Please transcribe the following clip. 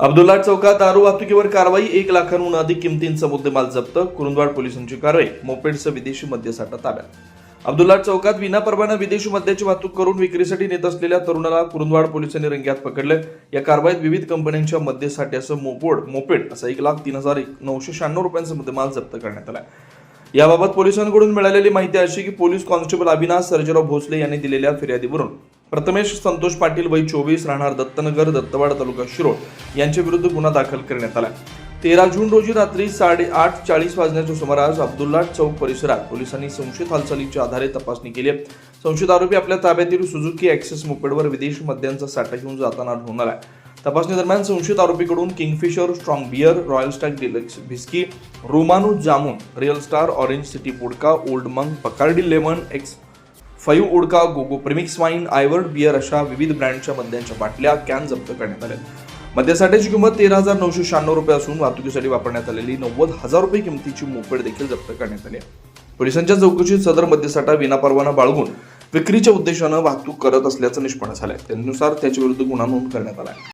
अब्दुल्ला चौकात दारू वाहतुकीवर कारवाई, 1 लाखांहून अधिक किमतींचा मुद्देमाल जप्त, कुरुंदवाड पोलिसांची कारवाई, मोपेडसह विदेशी मद्यसाठा ताब्यात. अब्दुल्ला चौकात विनापरवाना विदेशी मद्याची वाहतूक करून विक्रीसाठी नेत असलेल्या तरुणाला कुरुंदवाड पोलिसांनी रंगेहात पकडले. या कारवाईत विविध कंपन्यांच्या मद्यसाठ्यासह मोपेड असा 1,03,996 रुपयांचा मुद्देमाल जप्त करण्यात आला. याबाबत पोलिसांकडून मिळालेली माहिती अशी की पोलीस कॉन्स्टेबल अविनाश सर्जेराव भोसले यांनी दिलेल्या फिर्यादीवरून प्रथमेश संतोष पाटील वय 24 राहणार दत्तनगर दत्तवाड तालुका शिरोळ यांच्या विरुद्ध गुन्हा दाखल करण्यात आला. 13 जून रोजी रात्री 8:40 वाजण्याच्या सुमारास अब्दुल्ला चौक परिसरात पोलिसांनी संशयित हालचालीच्या आधारे तपासणी केली. संशयित आरोपी आपल्या ताब्यातील सुझुकी ॲक्सेस मोपेडवर विदेशी मद्यांचा साठा घेऊन जाताना आढळून आला. तपासणी दरम्यान संशयित आरोपीकडून Kingfisher strong beer, Royal Stag deluxe whisky, Romanov jamun, Real Star, Orange City vodka, Old Monk, Bacardi lemon, X5 vodka, GoGo premix wine, Haywards beer अशा विविध ब्रँडच्या मद्यांच्या बाटल्या, कॅन जप्त करण्यात आल्या. मद्यासाठ्याची किंमत 13,996 रुपये असून वाहतुकीसाठी वापरण्यात आलेली 90,000 रुपये किमतीची मोपेड देखील जप्त करण्यात आली. पोलिसांच्या चौकशीत सदर मद्यसाठा विनापरवाना बाळगून विक्रीच्या उद्देशानं वाहतूक करत असल्याचं निष्पन्न झालंय. त्यानुसार त्याच्या विरुद्ध गुन्हा नोंद करण्यात आला.